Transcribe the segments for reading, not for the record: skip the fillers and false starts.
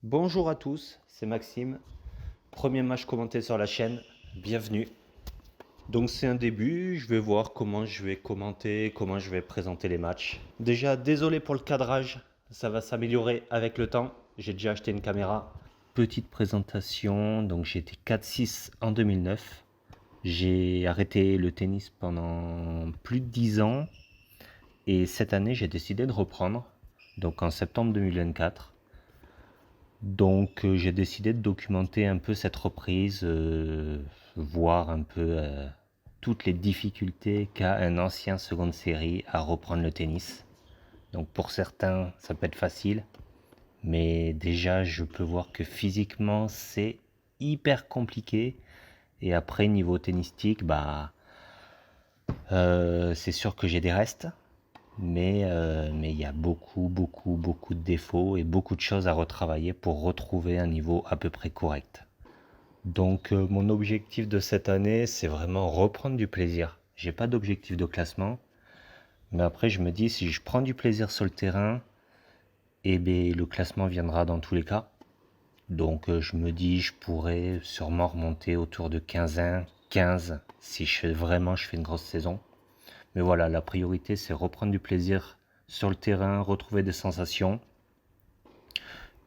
Bonjour à tous, c'est Maxime. Premier match commenté sur la chaîne, bienvenue. Donc c'est un début, je vais voir comment je vais commenter, comment je vais présenter les matchs. Déjà, désolé pour le cadrage, ça va s'améliorer avec le temps. J'ai déjà acheté une caméra. Petite présentation, donc j'ai été 4-6 en 2009. J'ai arrêté le tennis pendant plus de 10 ans et cette année j'ai décidé de reprendre, donc en septembre 2024. Donc j'ai décidé de documenter un peu cette reprise, voir un peu toutes les difficultés qu'a un ancien seconde série à reprendre le tennis. Donc pour certains, ça peut être facile, mais déjà je peux voir que physiquement c'est hyper compliqué. Et après niveau tennistique, c'est sûr que j'ai des restes, mais il y a beaucoup de défauts et beaucoup de choses à retravailler pour retrouver un niveau à peu près correct. Donc mon objectif de cette année, c'est vraiment reprendre du plaisir. J'ai pas d'objectif de classement, mais après je me dis si je prends du plaisir sur le terrain, eh bien le classement viendra dans tous les cas. Donc je me dis je pourrais sûrement remonter autour de 15 si je fais une grosse saison. Mais voilà, la priorité c'est reprendre du plaisir sur le terrain, retrouver des sensations.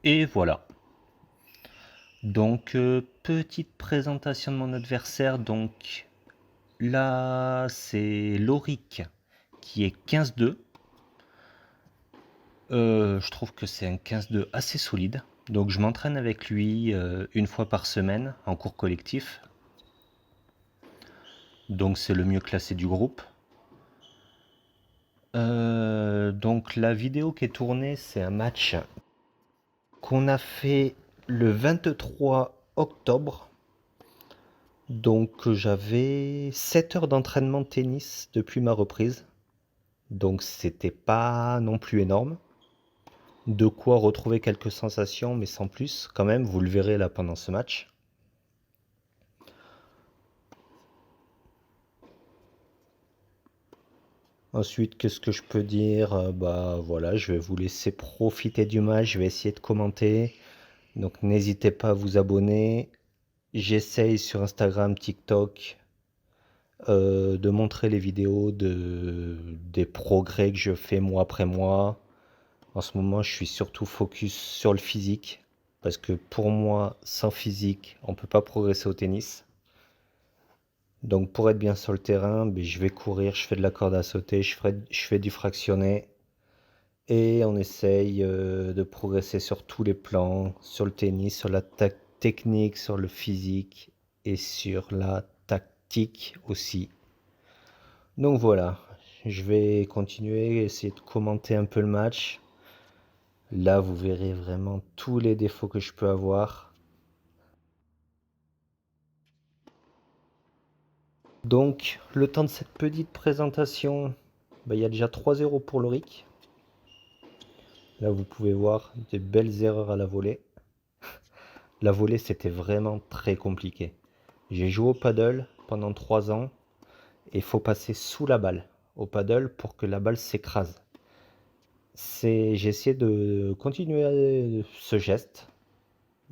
Et voilà. Donc petite présentation de mon adversaire. Donc là, c'est Loric qui est 15-2. Je trouve que c'est un 15-2 assez solide. Donc je m'entraîne avec lui une fois par semaine en cours collectif. Donc c'est le mieux classé du groupe. Donc la vidéo qui est tournée, c'est un match qu'on a fait le 23 octobre. Donc j'avais 7 heures d'entraînement de tennis depuis ma reprise. Donc c'était pas non plus énorme. De quoi retrouver quelques sensations, mais sans plus. Quand même, vous le verrez là pendant ce match. Ensuite, qu'est-ce que je peux dire? Bah voilà, je vais vous laisser profiter du match. Je vais essayer de commenter. Donc n'hésitez pas à vous abonner. J'essaye sur Instagram, TikTok, de montrer les vidéos des progrès que je fais mois après mois. En ce moment, je suis surtout focus sur le physique. Parce que pour moi, sans physique, on ne peut pas progresser au tennis. Donc pour être bien sur le terrain, ben, je vais courir, je fais de la corde à sauter, je fais du fractionné. Et on essaye de progresser sur tous les plans, sur le tennis, sur la technique, sur le physique et sur la tactique aussi. Donc voilà, je vais continuer, essayer de commenter un peu le match. Là, vous verrez vraiment tous les défauts que je peux avoir. Donc, le temps de cette petite présentation, il y a déjà 3-0 pour Loric. Là, vous pouvez voir des belles erreurs à la volée. La volée, c'était vraiment très compliqué. J'ai joué au paddle pendant 3 ans et il faut passer sous la balle au paddle pour que la balle s'écrase. J'ai essayé de continuer ce geste,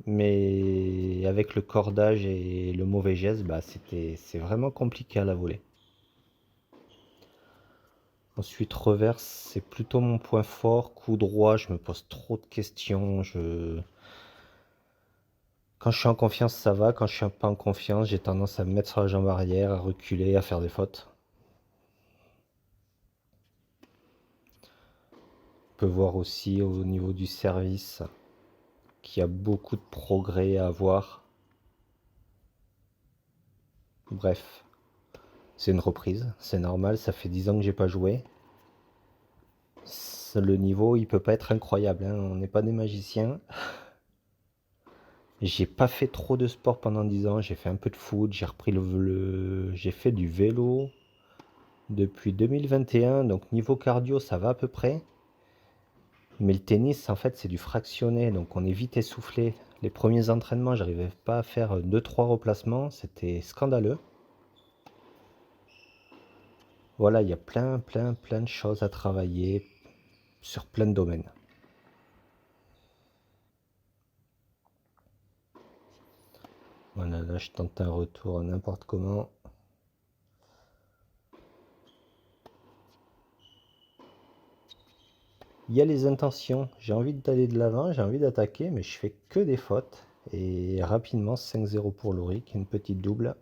mais avec le cordage et le mauvais geste, c'est vraiment compliqué à la volée. Ensuite, reverse, c'est plutôt mon point fort. Coup droit, je me pose trop de questions. Quand je suis en confiance, ça va. Quand je suis pas en confiance, j'ai tendance à me mettre sur la jambe arrière, à reculer, à faire des fautes. On peut voir aussi au niveau du service qu'il y a beaucoup de progrès à avoir. Bref, c'est une reprise, c'est normal, ça fait 10 ans que j'ai pas joué. Le niveau, il peut pas être incroyable, hein. On n'est pas des magiciens. J'ai pas fait trop de sport pendant 10 ans, j'ai fait un peu de foot, j'ai repris j'ai fait du vélo depuis 2021, donc niveau cardio ça va à peu près. Mais le tennis en fait c'est du fractionné, donc on est vite essoufflé. Les premiers entraînements, j'arrivais pas à faire deux trois replacements, c'était scandaleux. Voilà, il y a plein de choses à travailler sur plein de domaines. Voilà, là je tente un retour n'importe comment. Il y a les intentions, j'ai envie d'aller de l'avant, j'ai envie d'attaquer, mais je fais que des fautes. Et rapidement, 5-0 pour Lorik, une petite double.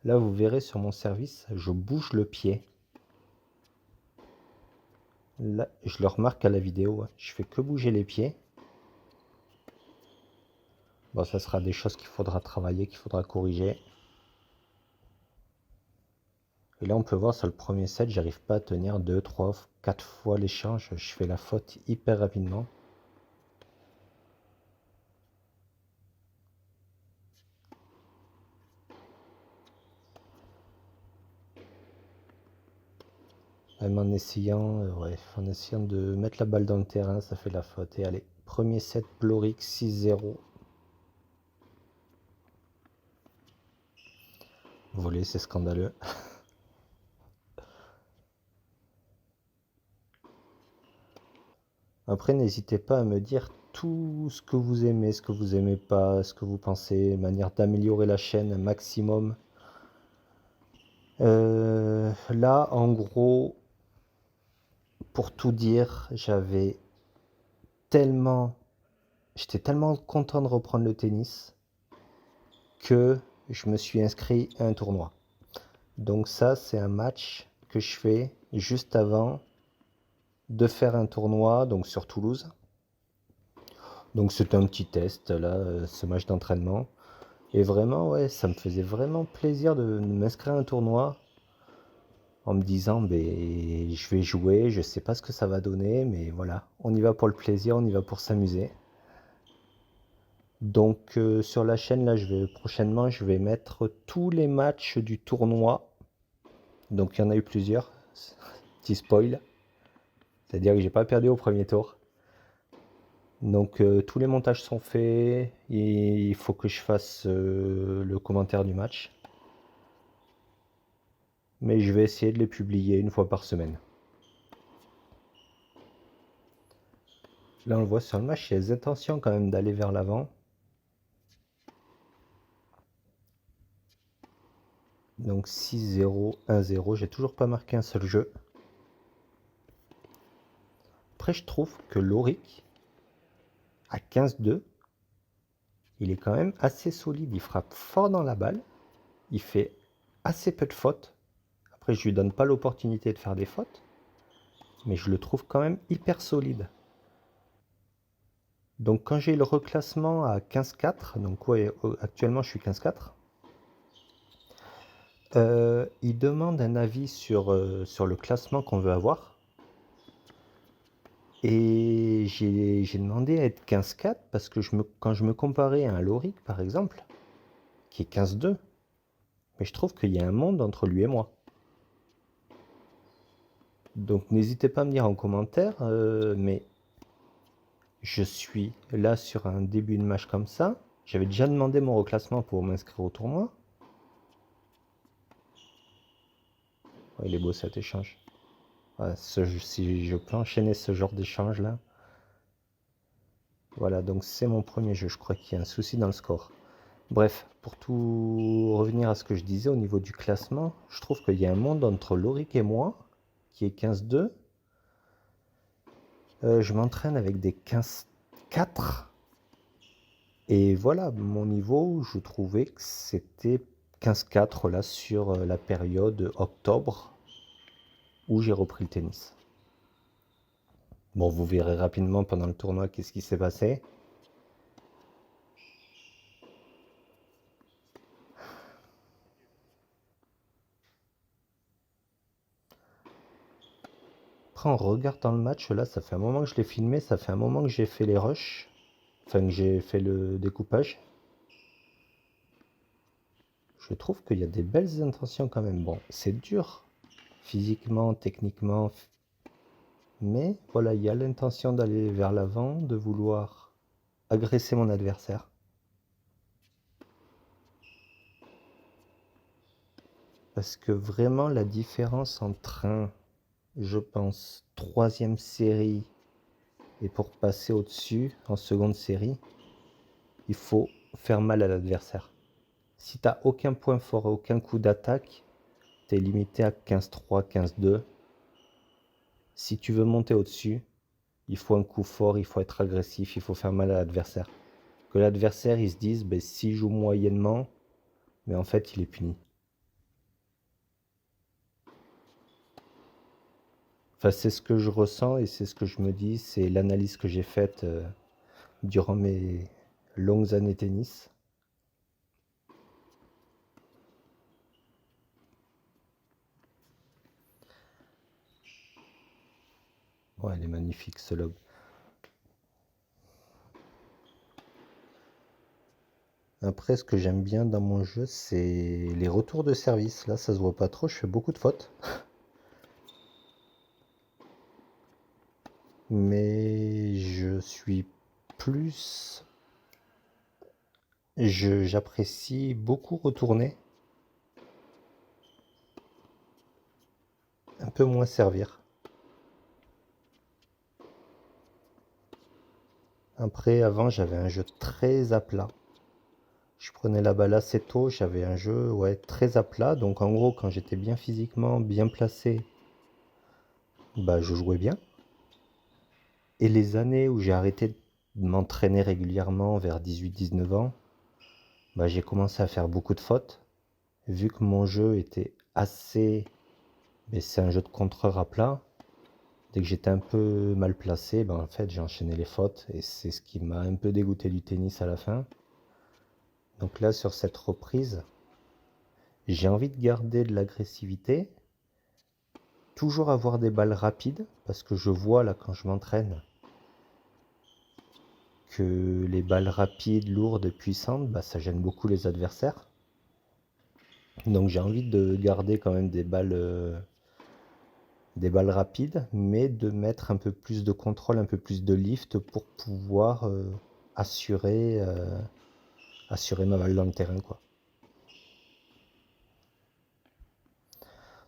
Là, vous verrez sur mon service, je bouge le pied. Là, je le remarque à la vidéo, hein. Je fais que bouger les pieds. Bon, ça sera des choses qu'il faudra travailler, qu'il faudra corriger. Et là, on peut voir sur le premier set, j'arrive pas à tenir 2, 3, 4 fois l'échange. Je fais la faute hyper rapidement. Même ouais, en essayant de mettre la balle dans le terrain, ça fait la faute. Et allez, premier set, Blorix 6-0. Volé, c'est scandaleux. Après, n'hésitez pas à me dire tout ce que vous aimez, ce que vous aimez pas, ce que vous pensez, manière d'améliorer la chaîne un maximum. Là, en gros, pour tout dire, tellement, j'étais tellement content de reprendre le tennis que je me suis inscrit à un tournoi. Donc ça, c'est un match que je fais juste avant de faire un tournoi, donc sur Toulouse. Donc c'était un petit test, là, ce match d'entraînement. Et vraiment, ouais, ça me faisait vraiment plaisir de m'inscrire à un tournoi en me disant, ben, je vais jouer, je sais pas ce que ça va donner, mais voilà, on y va pour le plaisir, on y va pour s'amuser. Donc sur la chaîne, là, prochainement, je vais mettre tous les matchs du tournoi. Donc il y en a eu plusieurs, petit spoil, c'est-à-dire que j'ai pas perdu au premier tour. Donc tous les montages sont faits, et il faut que je fasse le commentaire du match. Mais je vais essayer de les publier une fois par semaine. Là on le voit sur le match, il y a des intentions quand même d'aller vers l'avant. Donc 6-0, 1-0, j'ai toujours pas marqué un seul jeu. Après je trouve que Lorik, à 15-2, il est quand même assez solide, il frappe fort dans la balle, il fait assez peu de fautes. Après je lui donne pas l'opportunité de faire des fautes, mais je le trouve quand même hyper solide. Donc quand j'ai le reclassement à 15-4, donc ouais, actuellement je suis 15-4, il demande un avis sur le classement qu'on veut avoir. Et j'ai demandé à être 15-4 parce que quand je me comparais à un Lorik par exemple, qui est 15-2, mais je trouve qu'il y a un monde entre lui et moi. Donc n'hésitez pas à me dire en commentaire, mais je suis là sur un début de match comme ça. J'avais déjà demandé mon reclassement pour m'inscrire au tournoi. Oh, il est beau cet échange. Ouais, si je peux enchaîner ce genre d'échange là. Voilà, donc c'est mon premier jeu. Je crois qu'il y a un souci dans le score. Bref, pour tout revenir à ce que je disais au niveau du classement, je trouve qu'il y a un monde entre Lorik et moi qui est 15-2. Je m'entraîne avec des 15-4. Et voilà, mon niveau, je trouvais que c'était 15-4 là sur la période octobre où j'ai repris le tennis. Bon, vous verrez rapidement pendant le tournoi qu'est-ce qui s'est passé. Après, on regarde dans le match, là, ça fait un moment que je l'ai filmé, ça fait un moment que j'ai fait les rushs, enfin que j'ai fait le découpage. Je trouve qu'il y a des belles intentions quand même. Bon, c'est dur, physiquement, techniquement, mais voilà, il y a l'intention d'aller vers l'avant, de vouloir agresser mon adversaire. Parce que vraiment, la différence entre je pense, troisième série et pour passer au-dessus, en seconde série, il faut faire mal à l'adversaire. Si t'as aucun point fort, aucun coup d'attaque, t'es limité à 15-3, 15-2. Si tu veux monter au-dessus, il faut un coup fort, il faut être agressif, il faut faire mal à l'adversaire. Que l'adversaire, il se dise, ben, s'il joue moyennement, mais en fait, il est puni. Enfin, c'est ce que je ressens et c'est ce que je me dis, c'est l'analyse que j'ai faite durant mes longues années tennis. Ouais, elle est magnifique ce lob. Après, ce que j'aime bien dans mon jeu, c'est les retours de service. Là, ça se voit pas trop, je fais beaucoup de fautes. Mais je suis plus... J'apprécie beaucoup retourner, un peu moins servir. Après, avant, j'avais un jeu très à plat. Je prenais la balle assez tôt, j'avais un jeu ouais, très à plat. Donc en gros, quand j'étais bien physiquement, bien placé, bah, je jouais bien. Et les années où j'ai arrêté de m'entraîner régulièrement vers 18-19 ans, bah, j'ai commencé à faire beaucoup de fautes. Vu que mon jeu était assez... Mais c'est un jeu de contreur à plat. Dès que j'étais un peu mal placé, ben en fait j'ai enchaîné les fautes et c'est ce qui m'a un peu dégoûté du tennis à la fin. Donc là sur cette reprise, j'ai envie de garder de l'agressivité, toujours avoir des balles rapides, parce que je vois là quand je m'entraîne que les balles rapides, lourdes, puissantes, bah, ça gêne beaucoup les adversaires. Donc j'ai envie de garder quand même des balles rapides, mais de mettre un peu plus de contrôle, un peu plus de lift pour pouvoir assurer, assurer ma balle dans le terrain, quoi.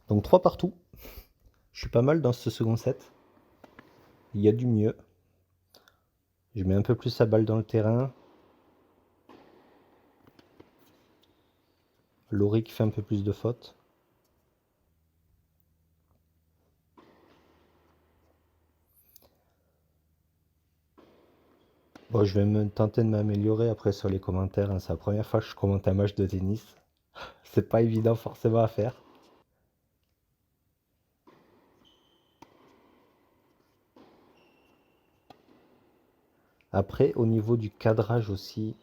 Donc 3 partout. Je suis pas mal dans ce second set. Il y a du mieux. Je mets un peu plus la balle dans le terrain. Lorik fait un peu plus de fautes. Bon, je vais me tenter de m'améliorer après sur les commentaires, hein. C'est la première fois que je commente un match de tennis. C'est pas évident forcément à faire. Après, au niveau du cadrage aussi,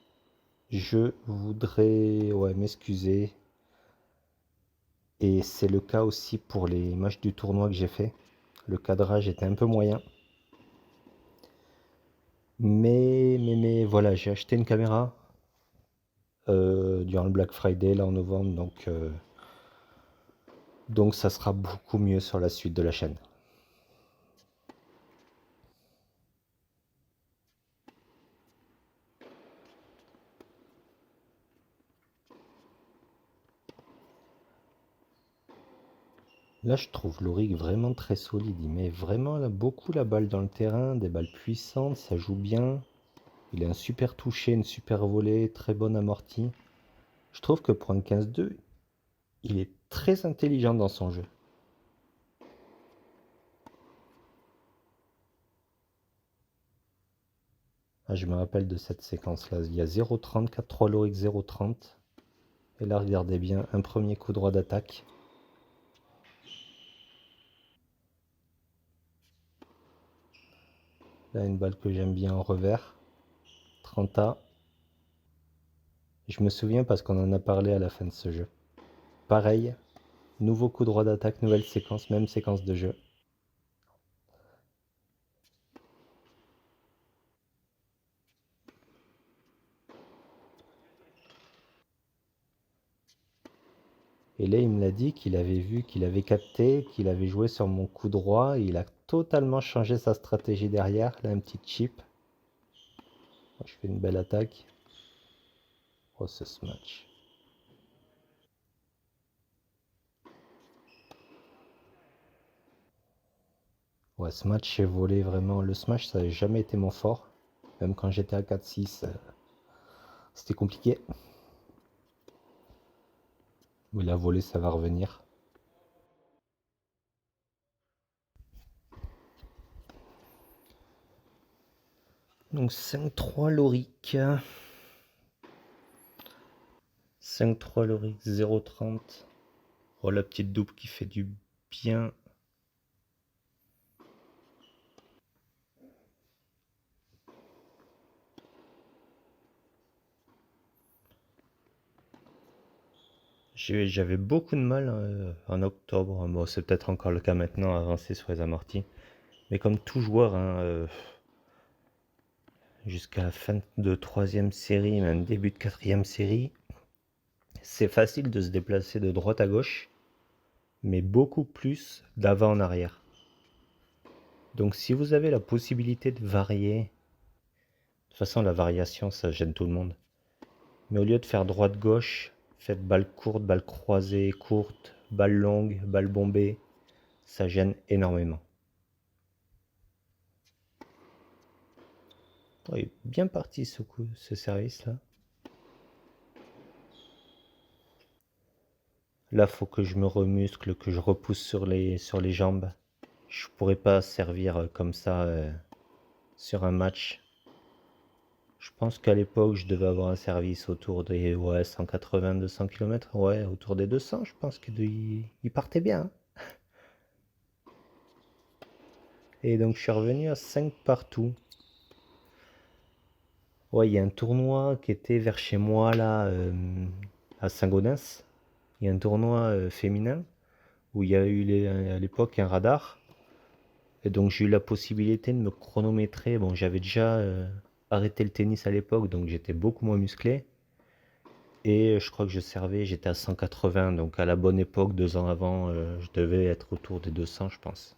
je voudrais ouais, m'excuser. Et c'est le cas aussi pour les matchs du tournoi que j'ai fait. Le cadrage était un peu moyen. Mais voilà, j'ai acheté une caméra durant le Black Friday là en novembre, donc ça sera beaucoup mieux sur la suite de la chaîne. Là, je trouve Lorik vraiment très solide. Il met vraiment là, beaucoup la balle dans le terrain, des balles puissantes, ça joue bien. Il a un super toucher, une super volée, très bonne amortie. Je trouve que pour un 15-2, il est très intelligent dans son jeu. Ah, je me rappelle de cette séquence-là. Il y a 0,30, 4-3 Lorik 0,30. Et là, regardez bien, un premier coup droit d'attaque. Là, une balle que j'aime bien en revers. 30A. Je me souviens parce qu'on en a parlé à la fin de ce jeu. Pareil, nouveau coup droit d'attaque, nouvelle séquence, même séquence de jeu. Et là, il me l'a dit qu'il avait vu, qu'il avait capté, qu'il avait joué sur mon coup droit. Et il a totalement changé sa stratégie derrière. Là, un petit chip. Je fais une belle attaque. Oh, ce smash. Ouais, ce match est volé vraiment. Le smash, ça n'a jamais été mon fort. Même quand j'étais à 4-6, c'était compliqué. Mais la volée, ça va revenir. Donc 5-3 Loric. 5-3 Loric, 0,30. Oh, la petite double qui fait du bien. J'avais beaucoup de mal en octobre. Bon, c'est peut-être encore le cas maintenant à avancer sur les amortis. Mais comme tout joueur, hein, jusqu'à la fin de troisième série, même début de quatrième série, c'est facile de se déplacer de droite à gauche, mais beaucoup plus d'avant en arrière. Donc si vous avez la possibilité de varier, de toute façon la variation ça gêne tout le monde. Mais au lieu de faire droite-gauche, faites balle courte, balle croisée, courte, balle longue, balle bombée, ça gêne énormément. Oh, il est bien parti ce coup, ce service là. Là, faut que je me remuscle, que je repousse sur les jambes. Je pourrais pas servir comme ça sur un match. Je pense qu'à l'époque, je devais avoir un service autour des 180-200 km. Ouais, autour des 200, je pense qu'il partait bien, hein. Et donc, je suis revenu à 5 partout. Ouais, il y a un tournoi qui était vers chez moi, là, à Saint-Gaudens. Il y a un tournoi féminin où il y a eu à l'époque un radar. Et donc j'ai eu la possibilité de me chronométrer. Bon, j'avais déjà arrêté le tennis à l'époque, donc j'étais beaucoup moins musclé. Et je crois que je servais, j'étais à 180, donc à la bonne époque, 2 ans avant, je devais être autour des 200, je pense.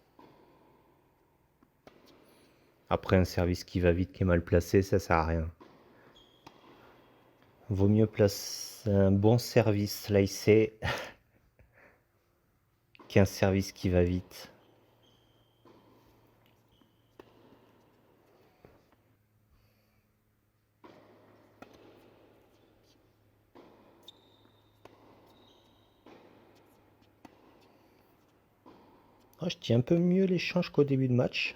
Après, un service qui va vite, qui est mal placé, ça sert à rien. Vaut mieux placer un bon service slicé qu'un service qui va vite. Oh, je tiens un peu mieux l'échange qu'au début de match.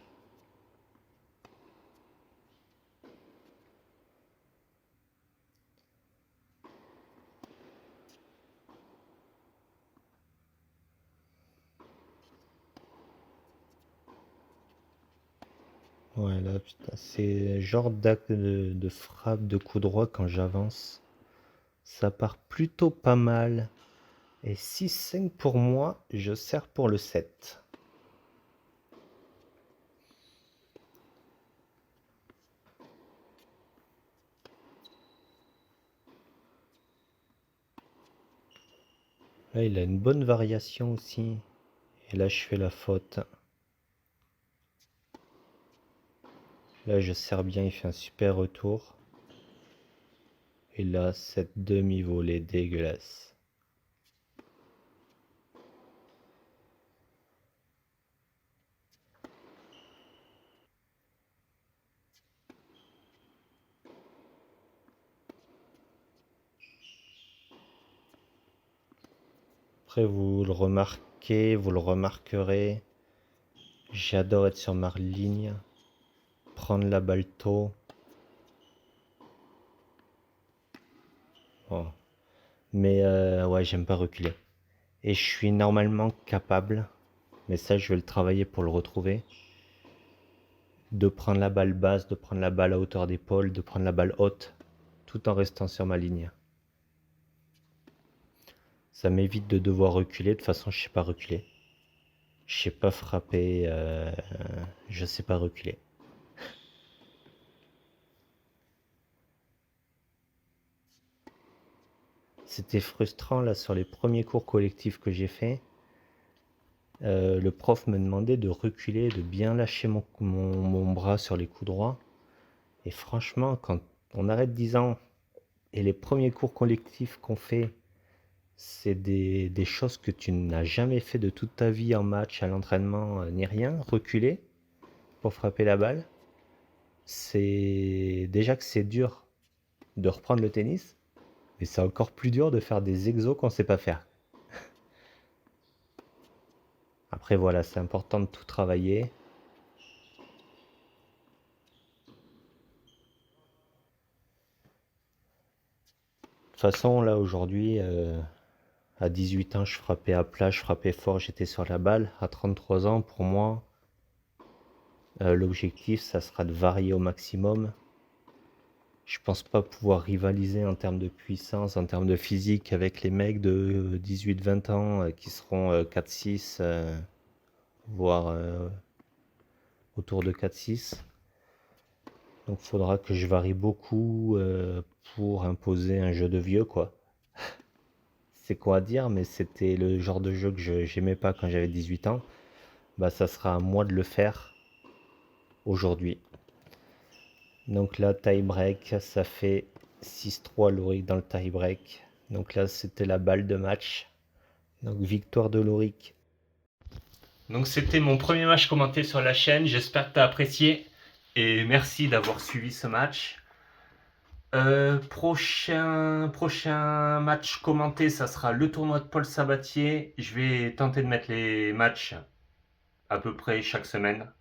Ouais, là, putain, c'est genre d'acte de frappe de coup droit quand j'avance. Ça part plutôt pas mal. Et 6-5 pour moi, je sers pour le 7. Là, il a une bonne variation aussi. Et là, je fais la faute. Là, je sers bien, il fait un super retour. Et là, cette demi-volée dégueulasse. Après, vous le remarquez, vous le remarquerez. J'adore être sur ma ligne. Prendre la balle tôt. Oh. Mais ouais, j'aime pas reculer. Et je suis normalement capable, mais ça, je vais le travailler pour le retrouver, de prendre la balle basse, de prendre la balle à hauteur d'épaule, de prendre la balle haute, tout en restant sur ma ligne. Ça m'évite de devoir reculer. De toute façon, je sais pas reculer. Je sais pas frapper. Je sais pas reculer. C'était frustrant là sur les premiers cours collectifs que j'ai fait. Le prof me demandait de reculer, de bien lâcher mon bras sur les coups droits. Et franchement, quand on arrête 10 ans et les premiers cours collectifs qu'on fait, c'est des choses que tu n'as jamais fait de toute ta vie en match, à l'entraînement, ni rien. Reculer pour frapper la balle, c'est déjà que c'est dur de reprendre le tennis, mais c'est encore plus dur de faire des exos qu'on sait pas faire. Après, voilà, c'est important de tout travailler. De toute façon, là, aujourd'hui, à 18 ans, je frappais à plat, je frappais fort, j'étais sur la balle. À 33 ans, pour moi, l'objectif, ça sera de varier au maximum. Je pense pas pouvoir rivaliser en termes de puissance, en termes de physique avec les mecs de 18-20 ans qui seront 4-6, voire autour de 4-6. Donc il faudra que je varie beaucoup pour imposer un jeu de vieux, quoi. C'est quoi à dire, mais c'était le genre de jeu que j'aimais pas quand j'avais 18 ans. Bah ça sera à moi de le faire aujourd'hui. Donc là, tie break, ça fait 6-3 Lorik dans le tie break. Donc là, c'était la balle de match. Donc victoire de Lorik. Donc c'était mon premier match commenté sur la chaîne. J'espère que tu as apprécié. Et merci d'avoir suivi ce match. Prochain match commenté, ça sera le tournoi de Paul Sabatier. Je vais tenter de mettre les matchs à peu près chaque semaine.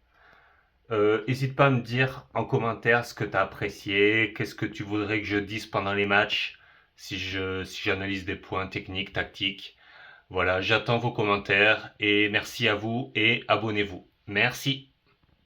N'hésite pas à me dire en commentaire ce que tu as apprécié, qu'est-ce que tu voudrais que je dise pendant les matchs, si j'analyse des points techniques, tactiques. Voilà, j'attends vos commentaires et merci à vous et abonnez-vous. Merci.